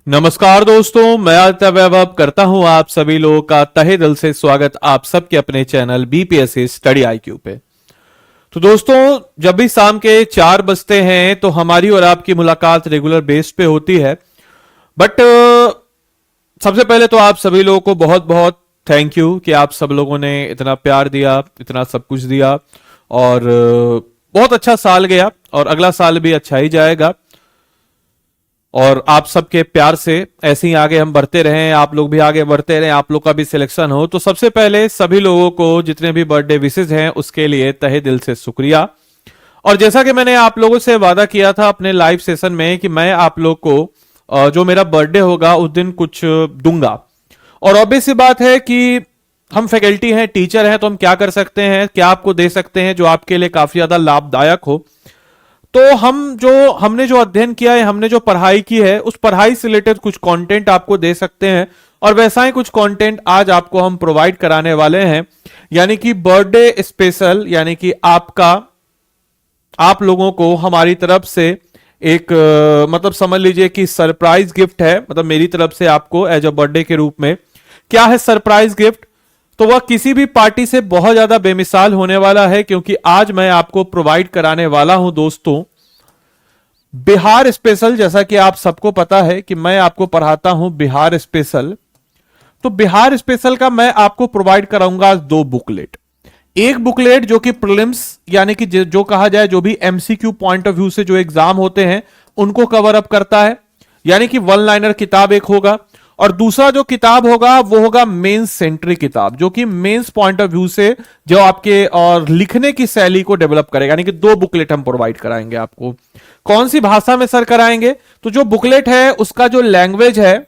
नमस्कार दोस्तों, मैं आदित्य वैभव करता हूं आप सभी लोगों का तहे दिल से स्वागत आप सबके अपने चैनल बीपीएससी स्टडी आईक्यू पे। तो दोस्तों, जब भी शाम के 4 बजते हैं तो हमारी और आपकी मुलाकात रेगुलर बेस पे होती है। बट सबसे पहले तो आप सभी लोगों को बहुत बहुत थैंक यू कि आप सब लोगों ने इतना प्यार दिया, इतना सब कुछ दिया और बहुत अच्छा साल गया और अगला साल भी अच्छा ही जाएगा। और आप सबके प्यार से ऐसे ही आगे हम बढ़ते रहें, आप लोग भी आगे बढ़ते रहें, आप लोग का भी सिलेक्शन हो। तो सबसे पहले सभी लोगों को जितने भी बर्थडे विशेष हैं उसके लिए तहे दिल से शुक्रिया। और जैसा कि मैंने आप लोगों से वादा किया था अपने लाइव सेशन में कि मैं आप लोग को जो मेरा बर्थडे होगा उस दिन कुछ दूंगा। और ऑब्वियस सी बात है कि हम फैकल्टी हैं, टीचर हैं, तो हम क्या कर सकते हैं, क्या आपको दे सकते हैं जो आपके लिए काफी ज्यादा लाभदायक हो। तो हमने जो अध्ययन किया है, हमने जो पढ़ाई की है, उस पढ़ाई से रिलेटेड कुछ कंटेंट आपको दे सकते हैं और वैसा ही कुछ कंटेंट आज आपको हम प्रोवाइड कराने वाले हैं। यानी कि बर्थडे स्पेशल, यानी कि आप लोगों को हमारी तरफ से एक मतलब समझ लीजिए कि सरप्राइज गिफ्ट है। मतलब मेरी तरफ से आपको एज अ बर्थडे के रूप में क्या है सरप्राइज गिफ्ट, तो वह किसी भी पार्टी से बहुत ज्यादा बेमिसाल होने वाला है, क्योंकि आज मैं आपको प्रोवाइड कराने वाला हूं दोस्तों बिहार स्पेशल। जैसा कि आप सबको पता है कि मैं आपको पढ़ाता हूं बिहार स्पेशल, तो बिहार स्पेशल का मैं आपको प्रोवाइड कराऊंगा 2 बुकलेट। एक बुकलेट जो कि प्रीलिम्स यानी कि जो कहा जाए जो भी एमसीक्यू पॉइंट ऑफ व्यू से जो एग्जाम होते हैं उनको कवर अप करता है, यानी कि 1 लाइनर किताब एक होगा। और दूसरा जो किताब होगा वो होगा मेंस सेंट्रिक किताब, जो कि मेंस पॉइंट ऑफ व्यू से जो आपके और लिखने की शैली को डेवलप करेगा। यानी कि 2 बुकलेट हम प्रोवाइड कराएंगे आपको। कौन सी भाषा में सर कराएंगे, तो जो बुकलेट है उसका जो लैंग्वेज है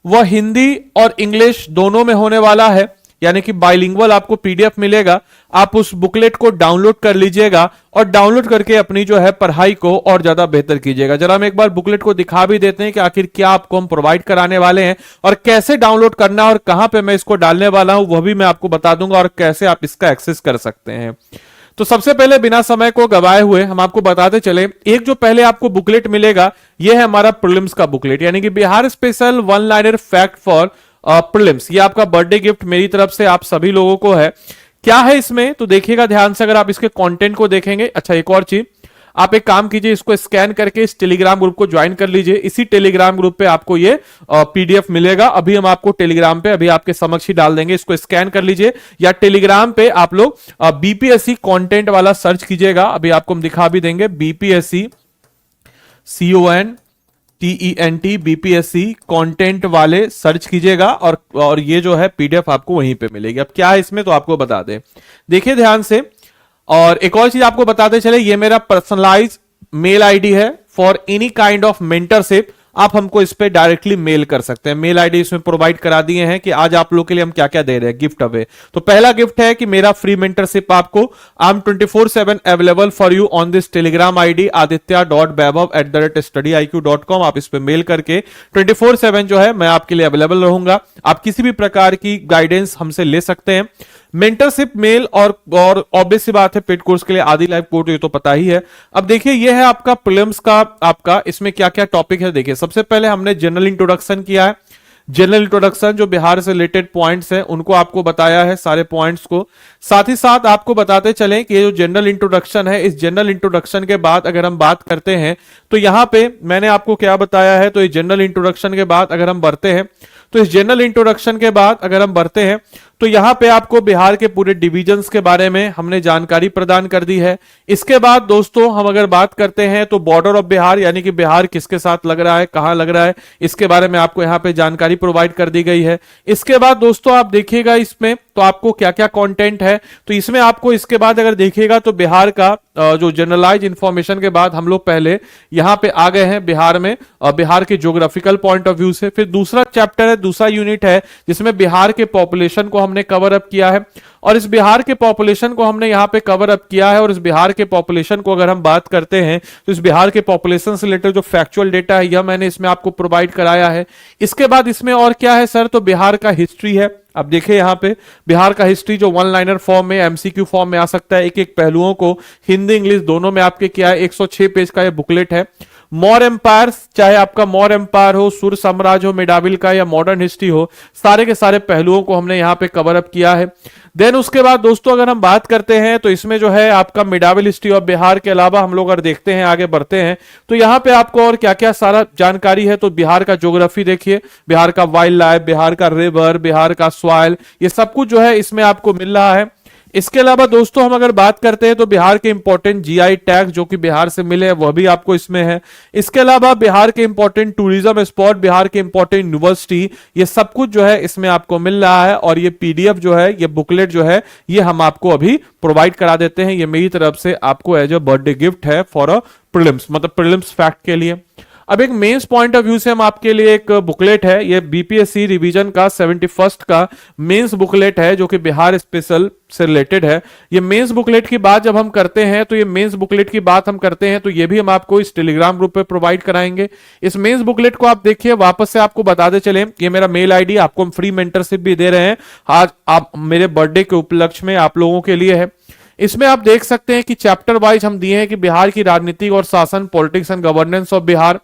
वह हिंदी और इंग्लिश दोनों में होने वाला है, यानी कि बाइलिंगुअल आपको पीडीएफ मिलेगा। आप उस बुकलेट को डाउनलोड कर लीजिएगा और डाउनलोड करके अपनी जो है पढ़ाई को और ज्यादा बेहतर कीजिएगा। जरा हम एक बार बुकलेट को दिखा भी देते हैं कि आखिर क्या आपको हम प्रोवाइड कराने वाले हैं और कैसे डाउनलोड करना और कहां पे मैं इसको डालने वाला हूं वह भी मैं आपको बता दूंगा और कैसे आप इसका एक्सेस कर सकते हैं। तो सबसे पहले बिना समय को गवाए हुए हम आपको बताते चले, एक जो पहले आपको बुकलेट मिलेगा यह है हमारा प्रीलिम्स का बुकलेट, यानी कि Bihar special 1 liner fact for prelims. ये आपका बर्थडे गिफ्ट मेरी तरफ से आप सभी लोगों को है। क्या है इसमें, तो देखिएगा ध्यान से, अगर आप इसके कंटेंट को देखेंगे। अच्छा, एक और चीज, आप एक काम कीजिए, इसको स्कैन करके इस टेलीग्राम ग्रुप को ज्वाइन कर लीजिए। इसी टेलीग्राम ग्रुप पे आपको ये पीडीएफ मिलेगा। अभी हम आपको टेलीग्राम पे अभी आपके समक्ष ही डाल देंगे, इसको स्कैन कर लीजिए। या टेलीग्राम पे आप लोग बीपीएससी कंटेंट वाला सर्च कीजिएगा, अभी आपको हम दिखा भी देंगे। बीपीएससी CONTENT बीपीएससी कंटेंट वाले सर्च कीजिएगा और ये जो है पीडीएफ आपको वहीं पे मिलेगी। अब क्या है इसमें तो आपको बता दें, देखिए ध्यान से। और एक और चीज आपको बताते चले, ये मेरा पर्सनलाइज मेल आईडी है for any kind of mentorship. आप हमको इस पे डायरेक्टली मेल कर सकते हैं। मेल आईडी इसमें प्रोवाइड करा दिए हैं कि आज आप लोग के लिए हम क्या क्या दे रहे हैं गिफ्ट अवे। तो पहला गिफ्ट है कि मेरा फ्री मेंटरशिप आपको, I am 24/7 available for you on this Telegram ID aditya.vaibhav@studiiq.com। आप इस पे मेल करके 24/7 जो है मैं आपके लिए अवेलेबल रहूंगा। आप किसी भी प्रकार की गाइडेंस हमसे ले सकते हैं। मेंटरशिप मेल और ऑब्वियस सी बात है पेड कोर्स के लिए आदि लाइव कोर्स, ये तो पता ही है। अब देखिए ये है आपका प्रीलिम्स का, आपका इसमें क्या क्या टॉपिक है। देखिए सबसे पहले हमने जनरल इंट्रोडक्शन किया है। जनरल इंट्रोडक्शन जो बिहार से रिलेटेड पॉइंट्स हैं उनको आपको बताया है, सारे पॉइंट्स को। साथ ही साथ आपको बताते चलें कि ये जो जनरल इंट्रोडक्शन है, इस जनरल इंट्रोडक्शन के बाद अगर हम बात करते हैं तो यहां पे मैंने आपको क्या बताया है, तो इस जनरल इंट्रोडक्शन के बाद अगर हम बढ़ते हैं तो इस जनरल इंट्रोडक्शन के बाद अगर हम बढ़ते हैं तो यहां पे आपको बिहार के पूरे डिवीजन्स के बारे में हमने जानकारी प्रदान कर दी है। इसके बाद दोस्तों हम अगर बात करते हैं तो बॉर्डर ऑफ बिहार, यानी कि बिहार किसके साथ लग रहा है, कहां लग रहा है, इसके बारे में आपको यहां पे जानकारी प्रोवाइड कर दी गई है। इसके बाद दोस्तों आप देखिएगा इसमें तो आपको क्या क्या कंटेंट है, तो इसमें आपको इसके बाद अगर देखिएगा तो बिहार का जो जनरलाइज इंफॉर्मेशन के बाद हम लोग पहले यहां पे आ गए हैं बिहार में, बिहार के ज्योग्राफिकल पॉइंट ऑफ व्यू से। फिर दूसरा चैप्टर है, दूसरा यूनिट है जिसमें बिहार के पॉपुलेशन को हमने कवर अप किया है। और इस बिहार के पॉपुलेशन को हमने यहां पे कवर अप किया है। और इस बिहार के पॉपुलेशन को अगर हम बात करते हैं तो इस बिहार के पॉपुलेशन से रिलेटेड जो फैक्चुअल डेटा है यह मैंने इसमें आपको प्रोवाइड कराया है। इसके बाद इसमें और क्या है सर, तो बिहार का हिस्ट्री है। अब देखिए यहां पे बिहार का हिस्ट्री जो 1 लाइनर फॉर्म में, एमसीक्यू फॉर्म में आ सकता है। एक एक पहलुओं को हिंदी इंग्लिश दोनों में आपके क्या है, 106 पेज का ये बुकलेट है। मौर्य एम्पायर, चाहे आपका मौर्य एम्पायर हो, सुर साम्राज्य हो, मिडाविल का, या मॉडर्न हिस्ट्री हो, सारे के सारे पहलुओं को हमने यहाँ पे कवर अप किया है। देन उसके बाद दोस्तों अगर हम बात करते हैं तो इसमें जो है आपका मिडाविल हिस्ट्री ऑफ बिहार के अलावा हम लोग अगर देखते हैं, आगे बढ़ते हैं, तो यहाँ पे आपको और क्या क्या सारा जानकारी है। तो बिहार का ज्योग्राफी देखिए, बिहार का वाइल्ड लाइफ, बिहार का रिवर, बिहार का सॉइल, ये सब कुछ जो है इसमें आपको मिल रहा है। इसके अलावा दोस्तों हम अगर बात करते हैं तो बिहार के इंपॉर्टेंट जीआई टैग जो कि बिहार से मिले हैं वह भी आपको इसमें है। इसके अलावा बिहार के इंपॉर्टेंट टूरिज्म स्पॉट, बिहार के इंपॉर्टेंट यूनिवर्सिटी, ये सब कुछ जो है इसमें आपको मिल रहा है। और ये पीडीएफ जो है, ये बुकलेट जो है, ये हम आपको अभी प्रोवाइड करा देते हैं। ये मेरी तरफ से आपको एज अ बर्थडे गिफ्ट है फॉर अ प्रीलिम्स, मतलब प्रीलिम्स फैक्ट के लिए। अब एक मेंस पॉइंट ऑफ व्यू से हम आपके लिए एक बुकलेट है, ये बीपीएससी रिवीजन का 71st का मेंस बुकलेट है जो कि बिहार स्पेशल से रिलेटेड है। ये मेंस बुकलेट की बात जब हम करते हैं तो ये मेंस बुकलेट की बात हम करते हैं तो ये भी हम आपको इस टेलीग्राम ग्रुप पे प्रोवाइड कराएंगे। इस मेंस बुकलेट को आप देखिए, वापस से आपको बताते चले, ये मेरा मेल आईडी, आपको हम फ्री मेंटरशिप भी दे रहे हैं आज, आप मेरे बर्थडे के उपलक्ष्य में आप लोगों के लिए है। इसमें आप देख सकते हैं कि चैप्टर वाइज हम दिए हैं कि बिहार की राजनीतिक और शासन, politics and governance of Bihar.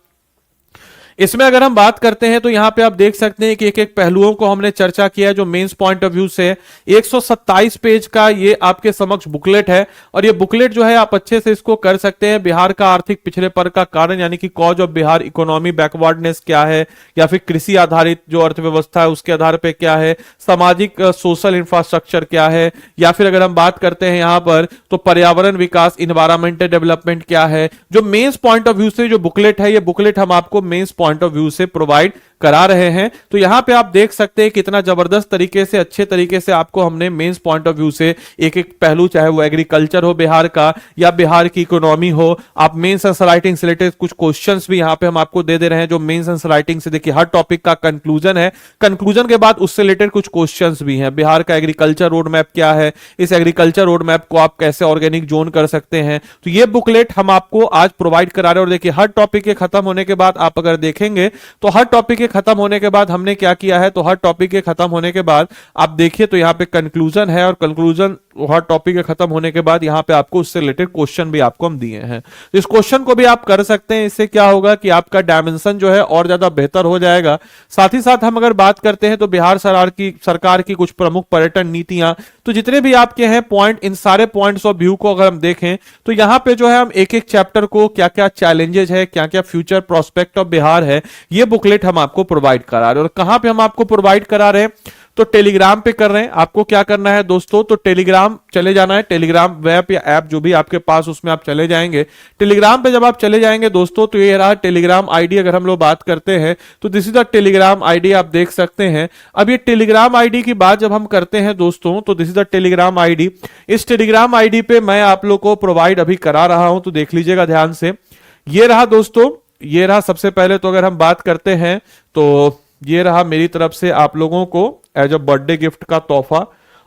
इसमें अगर हम बात करते हैं तो यहां पे आप देख सकते हैं कि एक एक पहलुओं को हमने चर्चा किया जो मेंस पॉइंट ऑफ व्यू से 127 पेज का ये आपके समक्ष बुकलेट है। और ये बुकलेट जो है आप अच्छे से इसको कर सकते हैं। बिहार का आर्थिक पिछड़ेपन का कारण यानी कि cause of Bihar economy backwardness क्या है, या फिर कृषि आधारित जो अर्थव्यवस्था है उसके आधार पर क्या है, सामाजिक सोशल इंफ्रास्ट्रक्चर क्या है, या फिर अगर हम बात करते हैं यहां पर तो पर्यावरण विकास, इन्वायरमेंटल डेवलपमेंट क्या है। जो मेंस पॉइंट ऑफ व्यू से जो बुकलेट है, ये बुकलेट हम आपको मेंस पॉइंट ऑफ व्यू से प्रोवाइड करा रहे हैं। तो यहां पे आप देख सकते हैं कितना जबरदस्त तरीके से, अच्छे तरीके से आपको हमने मेंस पॉइंट ऑफ व्यू से एक एक पहलू, चाहे वो एग्रीकल्चर हो बिहार का या बिहार की इकोनॉमी हो, आप मेंस आंसर राइटिंग से रिलेटेड कुछ क्वेश्चंस भी यहां पे हम आपको दे रहे हैं जो मेंस आंसर राइटिंग से, देखिए हर टॉपिक का कंक्लूजन है, कंक्लूजन के बाद उससे रिलेटेड कुछ क्वेश्चंस भी हैं। बिहार का एग्रीकल्चर रोड मैप क्या है, इस एग्रीकल्चर रोड मैप को आप कैसे ऑर्गेनिक जोन कर सकते हैं, तो ये बुकलेट हम आपको आज प्रोवाइड करा रहे हैं। और देखिए हर टॉपिक के खत्म होने के बाद आप अगर देखेंगे तो हर टॉपिक के खत्म होने के बाद हमने क्या किया है, तो हर टॉपिक के खत्म होने के बाद आप देखिए तो यहां पे कंक्लूजन है, और कंक्लूजन हर टॉपिक के खत्म होने के बाद यहां पे आपको उससे रिलेटेड क्वेश्चन भी आपको हम दिए हैं। तो इस क्वेश्चन को भी आप कर सकते हैं। इससे क्या होगा कि आपका डायमेंशन जो है और ज्यादा बेहतर हो जाएगा। साथ ही साथ हम अगर बात करते हैं तो बिहार सरकार की कुछ प्रमुख पर्यटन नीतियां, तो जितने भी आपके हैं पॉइंट, इन सारे पॉइंट्स ऑफ व्यू को अगर हम देखें तो यहां पे जो है हम एक एक चैप्टर को क्या क्या चैलेंजेस है, क्या क्या फ्यूचर प्रोस्पेक्ट ऑफ बिहार है, ये बुकलेट हम आपको प्रोवाइड करा रहे हैं। और कहां पे हम आपको प्रोवाइड करा रहे हैं, तो टेलीग्राम पे कर रहे हैं। आपको क्या करना है दोस्तों, तो टेलीग्राम चले जाना है, टेलीग्राम वेब या ऐप जो भी आपके पास, उसमें आप चले जाएंगे। टेलीग्राम पे जब आप चले जाएंगे दोस्तों तो ये रहा टेलीग्राम आईडी। अगर हम लोग बात करते हैं तो this is the Telegram ID, आप देख सकते हैं। अब ये टेलीग्राम आईडी की बात जब हम करते हैं दोस्तों तो this is the Telegram ID. इस टेलीग्राम आईडी पे मैं आप लोग को प्रोवाइड अभी करा रहा हूं, तो देख लीजिएगा ध्यान से। ये रहा दोस्तों, ये रहा सबसे पहले तो अगर हम बात करते हैं तो ये रहा मेरी तरफ से आप लोगों को एज अ बर्थडे गिफ्ट का तोहफा।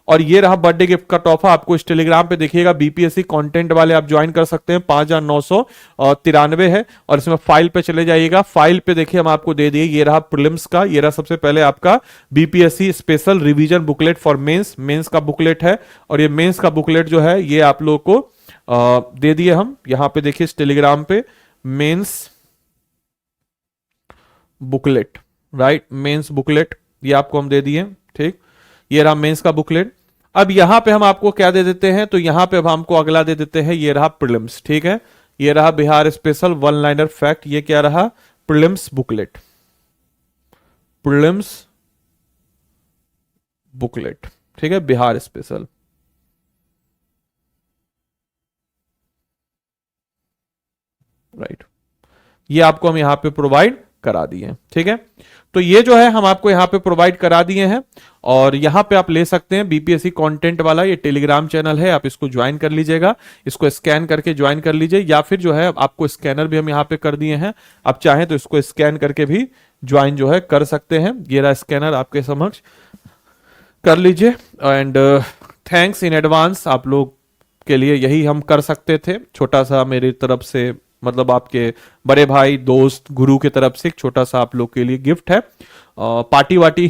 और ये रहा बर्थडे गिफ्ट का तोहफा, आपको इस टेलीग्राम पे देखिएगा बीपीएससी कंटेंट वाले आप ज्वाइन कर सकते हैं, 5993 है। और इसमें फाइल पे चले जाइएगा, फाइल पे देखिए हम आपको दे दिए, ये रहा प्रीलिम्स का, ये रहा सबसे पहले आपका BPSC special revision booklet for mains का बुकलेट है। और ये मेंस का बुकलेट जो है ये आप लोग को दे दिए हम। यहां पे देखिए इस टेलीग्राम पे mains booklet, right, mains booklet ये आपको हम दे दिए, ठीक। ये रहा मेंस का बुकलेट। अब यहां पे हम आपको क्या दे देते हैं, तो यहां पे अब हमको अगला दे देते हैं, ये रहा प्रीलिम्स, ठीक है। ये रहा Bihar special one liner fact, ये क्या रहा, प्रीलिम्स बुकलेट, प्रीलिम्स बुकलेट, ठीक है, बिहार स्पेशल। राइट, ये आपको हम यहां पे प्रोवाइड करा दिए, ठीक है। तो ये जो है हम आपको यहां पे प्रोवाइड करा दिए हैं। और यहां पे आप ले सकते हैं बीपीएससी कंटेंट वाला ये टेलीग्राम चैनल है, आप इसको ज्वाइन कर लीजिएगा, इसको स्कैन करके ज्वाइन कर लीजिए, या फिर जो है आपको स्कैनर भी हम यहां पे कर दिए हैं, आप चाहें तो इसको स्कैन करके भी ज्वाइन जो है कर सकते हैं। ये रहा स्कैनर आपके समक्ष, कर लीजिए। एंड थैंक्स इन एडवांस, आप लोग के लिए यही हम कर सकते थे, छोटा सा मेरी तरफ से, मतलब आपके बड़े भाई, दोस्त, गुरु की तरफ से एक छोटा सा आप लोग के लिए गिफ्ट है। पार्टी वार्टी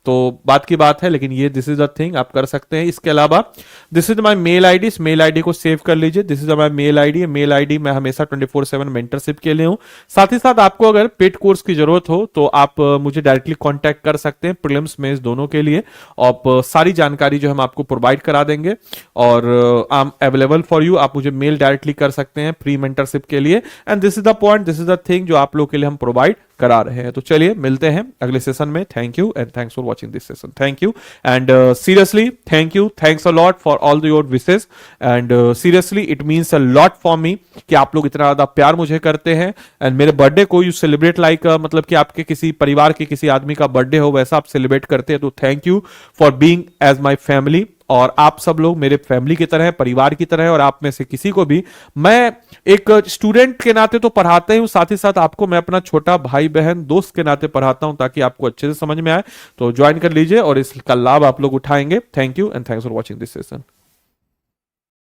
तो बात की बात है, लेकिन ये दिस इज द थिंग आप कर सकते हैं। इसके अलावा this is my mail ID, इस मेल आईडी को सेव कर लीजिए। This is my mail ID, mail ID मैं हमेशा 24/7 मेंटरशिप के लिए हूं। साथ ही साथ आपको अगर पेड कोर्स की जरूरत हो तो आप मुझे डायरेक्टली कांटेक्ट कर सकते हैं, प्रीलिम्स मेंस दोनों के लिए। और सारी जानकारी जो हम आपको प्रोवाइड करा देंगे और I am available for you. आप मुझे मेल डायरेक्टली कर सकते हैं फ्री मेंटरशिप के लिए। And this is the point, this is the thing जो आप लोग के लिए हम प्रोवाइड करा रहे हैं। तो चलिए मिलते हैं अगले सेशन में। Thank you and thanks for watching this session. Thank you and seriously thank you, thanks a lot for all your wishes and seriously it means a lot for me कि आप लोग इतना ज्यादा प्यार मुझे करते हैं। एंड मेरे बर्थडे को यू सेलिब्रेट लाइक मतलब कि आपके किसी परिवार के किसी आदमी का बर्थडे हो वैसा आप सेलिब्रेट करते हैं। तो thank you for being as my family. और आप सब लोग मेरे फैमिली की तरह है, परिवार की तरह है। और आप में से किसी को भी मैं एक स्टूडेंट के नाते तो पढ़ाता ही हूं, साथ ही साथ आपको मैं अपना छोटा भाई बहन दोस्त के नाते पढ़ाता हूं ताकि आपको अच्छे से समझ में आए। तो ज्वाइन कर लीजिए और इसका लाभ आप लोग उठाएंगे। Thank you and thanks for watching this session.